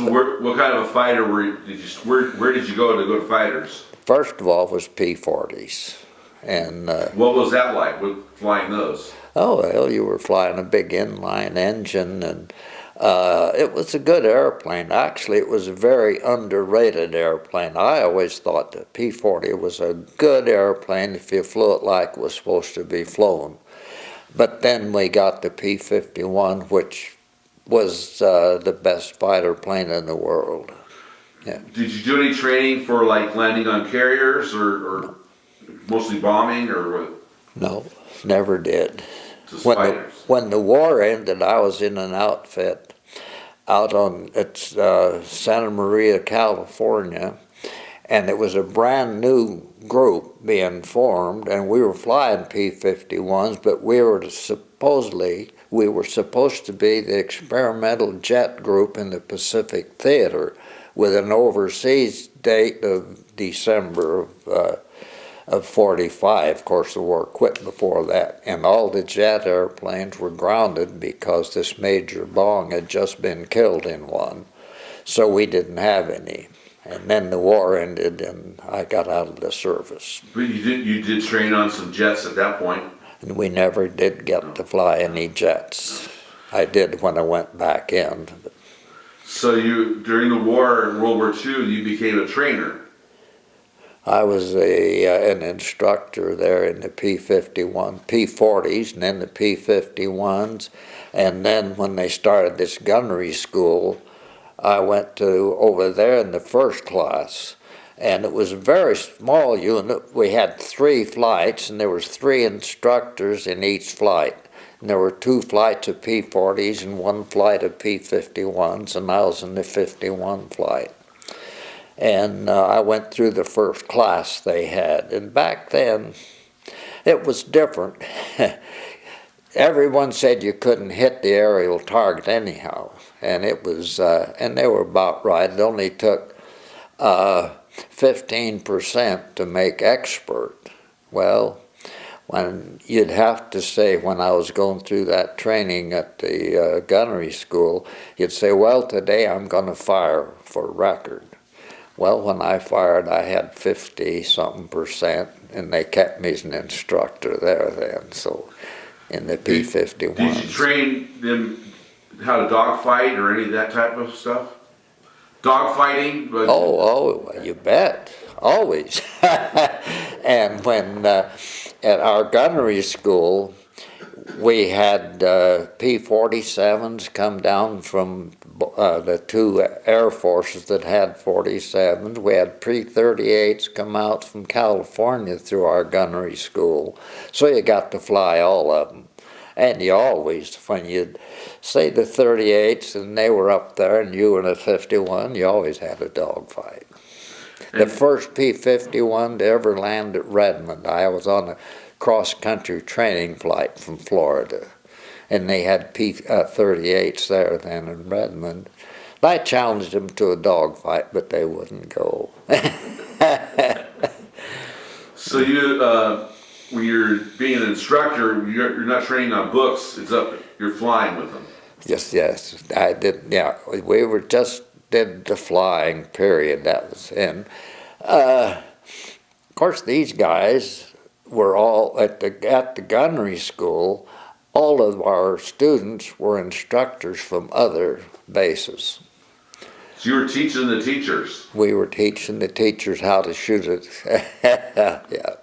what kind of a fighter where did you go to fighters? First of all was P-40s. And what was that like, with flying those? Oh, well, you were flying a big inline engine, and it was a good airplane. Actually, it was a very underrated airplane. I always thought the P-40 was a good airplane if you flew it like it was supposed to be flown. But then we got the P-51, which was the best fighter plane in the world. Yeah. Did you do any training for like landing on carriers or mostly bombing or what? No, never did. Just When fighters. when the war ended, I was in an outfit out on Santa Maria, California, and it was a brand new group being formed, and we were flying P-51s, but we were supposed to be the experimental jet group in the Pacific Theater, with an overseas date of December of 45. Of course, the war quit before that, and all the jet airplanes were grounded because this Major Bong had just been killed in one, so we didn't have any. And then the war ended, and I got out of the service. But you did train on some jets at that point? And we never did get to fly any jets. I did when I went back in. So during the war, in World War II, you became a trainer? I was an instructor there in the P-51, P-40s, and then the P-51s. And then when they started this gunnery school, I went to over there in the first class. And it was a very small unit. We had 3 flights, and there was 3 instructors in each flight. And there were 2 flights of P-40s and 1 flight of P-51s, and I was in the 51 flight. And I went through the first class they had. And back then, it was different. Everyone said you couldn't hit the aerial target anyhow. And it was, and they were about right. It only took 15% to make expert. Well, when you'd have to say, when I was going through that training at the gunnery school, you'd say, well, today I'm going to fire for record. Well, when I fired, I had 50-something%, and they kept me as an instructor there then, so in the P-51. Did you train them how to dogfight or any of that type of stuff? Dogfighting? Oh, you bet, always. And when at our gunnery school, we had P-47s come down from the 2 air forces that had 47s. We had P-38s come out from California through our gunnery school. So you got to fly all of them. And you always, when you'd say the 38s and they were up there and you were in a 51, you always had a dogfight. The first P-51 to ever land at Redmond, I was on a cross-country training flight from Florida, and they had P-38s there then in Redmond. I challenged them to a dogfight, but they wouldn't go. So when you're being an instructor, you're not training on books, you're flying with them. Yes, I did, yeah, we were just did the flying, period, that was in. Of course, these guys were all at the gunnery school. All of our students were instructors from other bases. So you were teaching the teachers? We were teaching the teachers how to shoot it. Yeah,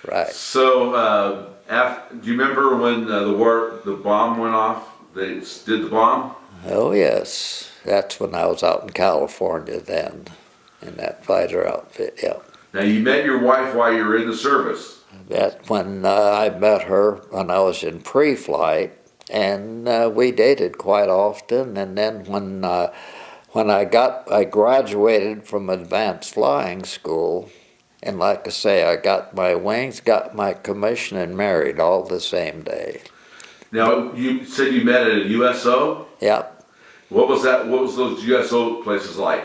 right. So, do you remember when the bomb went off? They did the bomb? Oh, yes. That's when I was out in California then, in that fighter outfit, yeah. Now, you met your wife while you were in the service. That's when I met her when I was in pre-flight, and we dated quite often. And then when I graduated from advanced flying school, and like I say, I got my wings, got my commission, and married all the same day. Now, you said you met at a USO? Yeah. What was that? What was those USO places like?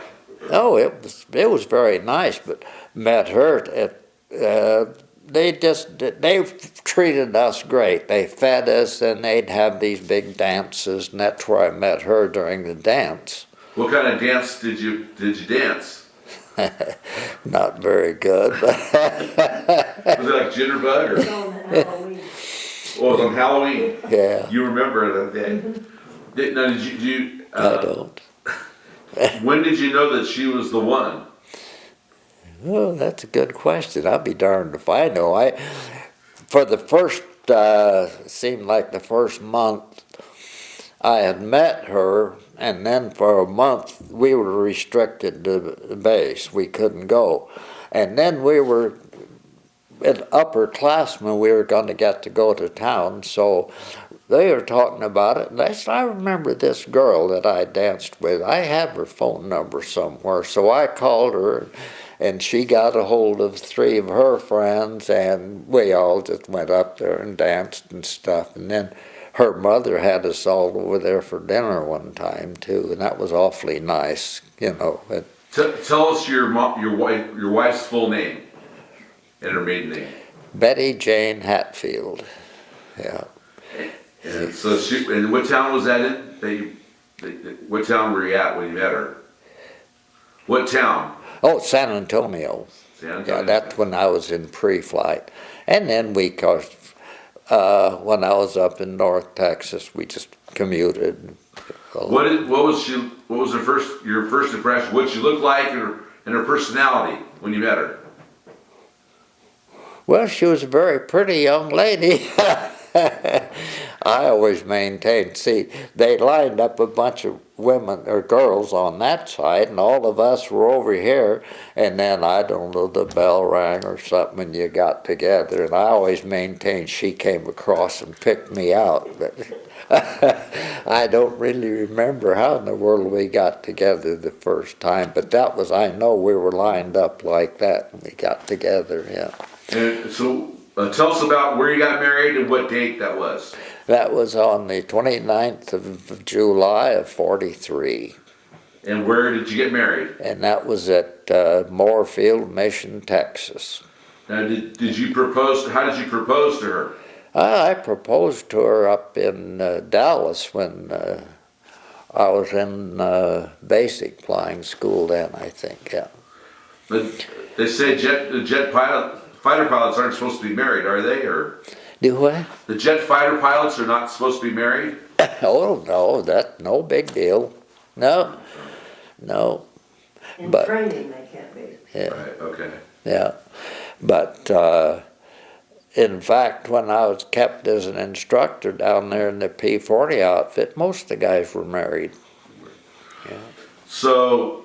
Oh, it was very nice, but met her at they treated us great. They fed us, and they'd have these big dances, and that's where I met her during the dance. What kind of dance did you dance? Not very good. Was it like Jitterbug or? It's on Halloween. Oh, it was on Halloween. Yeah, You remember that day? Now, did you I don't. when did you know that she was the one? Oh, that's a good question. I'll be darned if I know. For the first, seemed like the first month, I had met her, and then for a month we were restricted to the base. We couldn't go. And then we were, an upperclassmen, we were going to get to go to town, so they were talking about it, and I said, I remember this girl that I danced with. I have her phone number somewhere. So I called her, and she got a hold of 3 of her friends, and we all just went up there and danced and stuff. And then her mother had us all over there for dinner one time too, and that was awfully nice, you know. Tell us your wife's full name and her maiden name. Betty Jane Hatfield. Yeah. And so and what town was that in? What town were you at when you met her? What town? Oh, San Antonio. San Antonio. Yeah, that's when I was in pre-flight. And then we, of course, when I was up in North Texas, we just commuted. What was your first impression? What she looked like and her personality when you met her? Well, she was a very pretty young lady. I always maintained, see, they lined up a bunch of women or girls on that side, and all of us were over here, and then, I don't know, the bell rang or something, and you got together, and I always maintained she came across and picked me out, but I don't really remember how in the world we got together the first time, but that was, I know we were lined up like that, and we got together, yeah. And so, tell us about where you got married and what date that was. That was on the 29th of July of 43. And where did you get married? And that was at Moorfield Mission, Texas. Now, did you propose? How did you propose to her? I proposed to her up in Dallas when I was in basic flying school then, I think, yeah. But they say fighter pilots aren't supposed to be married, are they? Or Do what? the jet fighter pilots are not supposed to be married? Oh, no, that's no big deal. No. In But- training, they can't be. Yeah. Right, okay. Yeah, but in fact, when I was kept as an instructor down there in the P-40 outfit, most of the guys were married. Yeah. So,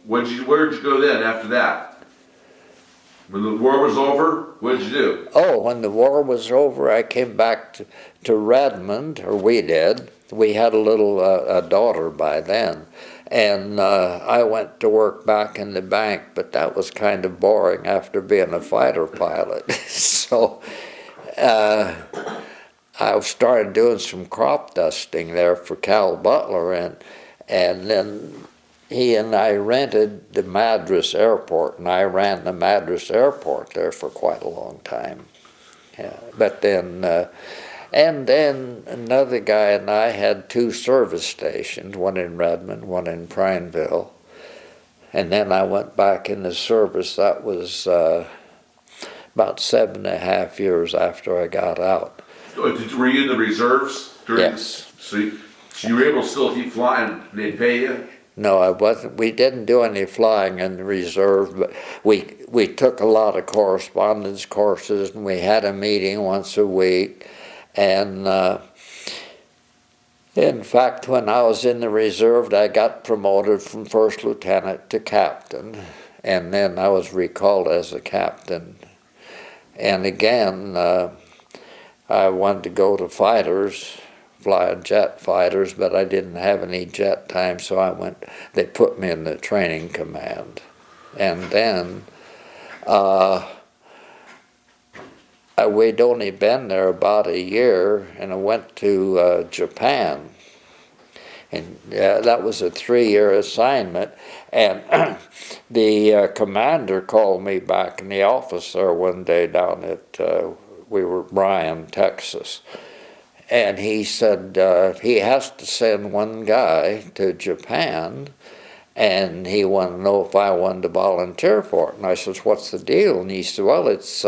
where'd you go then after that? When the war was over, what did you do? Oh, when the war was over, I came back to Redmond, or we did. We had a little a daughter by then. And I went to work back in the bank, but that was kind of boring after being a fighter pilot. So I started doing some crop dusting there for Cal Butler, and then he and I rented the Madras Airport, and I ran the Madras Airport there for quite a long time. Yeah, but then, and then another guy and I had 2 service stations, one in Redmond, one in Prineville. And then I went back in the service. That was about 7.5 years after I got out. Were you in the reserves? Yes. So you were able to still keep flying and they'd pay you? No, I wasn't. We didn't do any flying in the reserve, but we took a lot of correspondence courses, and we had a meeting once a week. And in fact, when I was in the reserve, I got promoted from first lieutenant to captain, and then I was recalled as a captain. And again, I wanted to go to fighters, fly jet fighters, but I didn't have any jet time, so they put me in the training command. And then we'd only been there about a year, and I went to Japan. And that was a 3-year assignment. And the commander called me back in the office there one day down at, we were Bryan, Texas. And he said he has to send one guy to Japan And he wanted to know if I wanted to volunteer for it. And I said, what's the deal? And he said, well, it's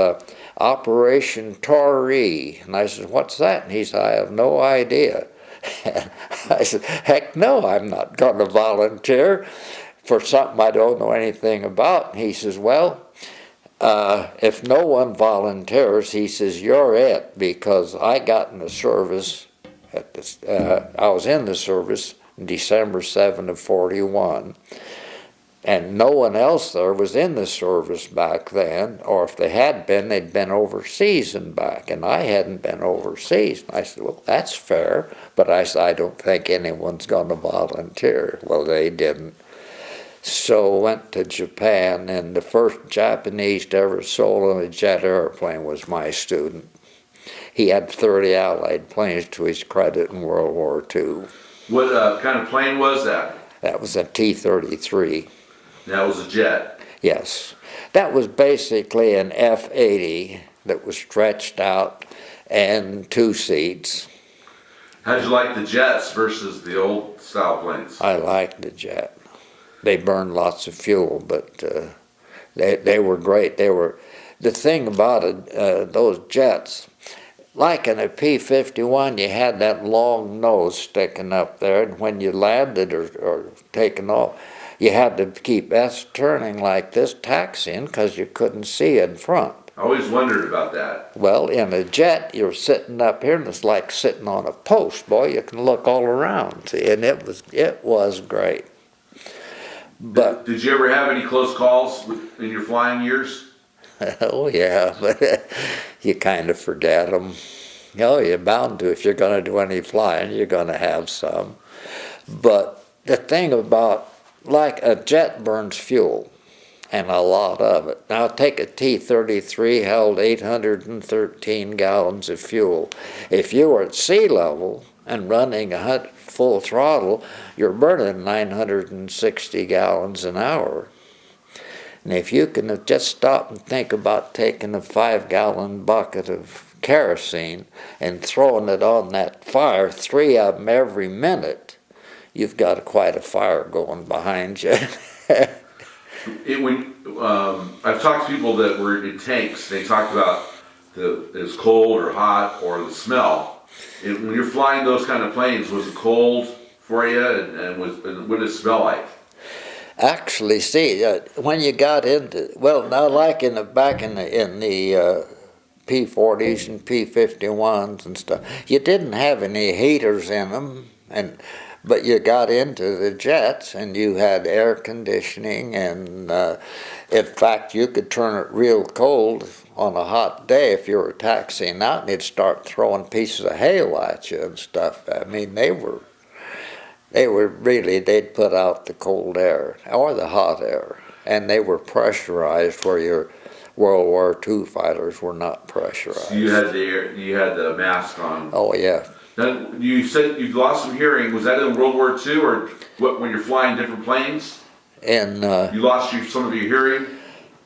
Operation Tauree. And I said, what's that? And he said, I have no idea. And I said, heck no, I'm not going to volunteer for something I don't know anything about. And he says, well, if no one volunteers, he says, you're it, because I got in the service, I was in the service December 7 of 41, and no one else there was in the service back then, or if they had been, they'd been overseas and back, and I hadn't been overseas. And I said, well, that's fair, but I said, I don't think anyone's going to volunteer. Well, they didn't. So went to Japan, and the first Japanese to ever sold on a jet airplane was my student. He had 30 Allied planes to his credit in World War II. What kind of plane was that? That was a T-33. That was a jet. Yes. That was basically an F-80 that was stretched out and 2 seats. How'd you like the jets versus the old style planes? I liked the jet. They burned lots of fuel, but they were great. The thing about it, those jets, like in a P-51, you had that long nose sticking up there, and when you landed or taken off, you had to keep turning like this, taxiing, because you couldn't see in front. I always wondered about that. Well, in a jet, you're sitting up here, and it's like sitting on a post, boy. You can look all around, see, and it was great. But did you ever have any close calls in your flying years? oh yeah, but you kind of forget them. Oh, you're bound to. If you're going to do any flying, you're going to have some. But the thing about, like a jet burns fuel, and a lot of it. Now take a T-33, held 813 gallons of fuel. If you were at sea level and running full throttle, you're burning 960 gallons an hour. And if you can just stop and think about taking a 5-gallon bucket of kerosene and throwing it on that fire, 3 of them every minute, you've got quite a fire going behind you. I've talked to people that were in tanks. They talked about it's cold or hot or the smell. And when you're flying those kind of planes, was it cold for you, and what did it smell like? Actually, see, when you got into, well, now like back in the P-40s and P-51s and stuff, you didn't have any heaters in them, but you got into the jets and you had air conditioning, and in fact, you could turn it real cold on a hot day if you were taxiing out, and it'd start throwing pieces of hail at you and stuff. I mean, they were really, they'd put out the cold air or the hot air, and they were pressurized where your World War II fighters were not pressurized. So you had the mask on. Oh yeah. Now, you said you lost some hearing. Was that in World War II, or when you're flying different planes? And you lost some of your hearing?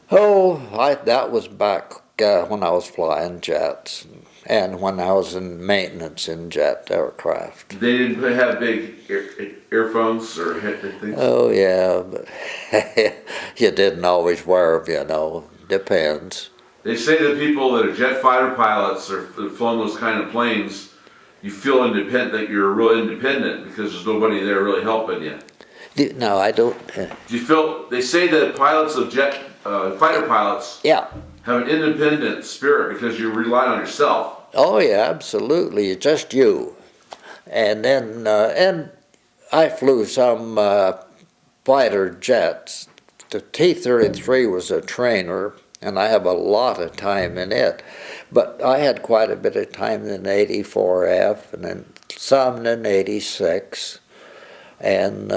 That was back when I was flying jets, and when I was in maintenance in jet aircraft. They didn't have big earphones or things? Oh yeah, but you didn't always wear them, depends. They say that people that are jet fighter pilots or that have flown those kind of planes, you feel independent, that you're real independent because there's nobody there really helping you. No, I don't. Do you feel, they say that pilots of jet fighter pilots have an independent spirit because you rely on yourself. Oh yeah, absolutely, just you. And then, and I flew some fighter jets. The T-33 was a trainer, and I have a lot of time in it. But I had quite a bit of time in 84F, and then some in 86. And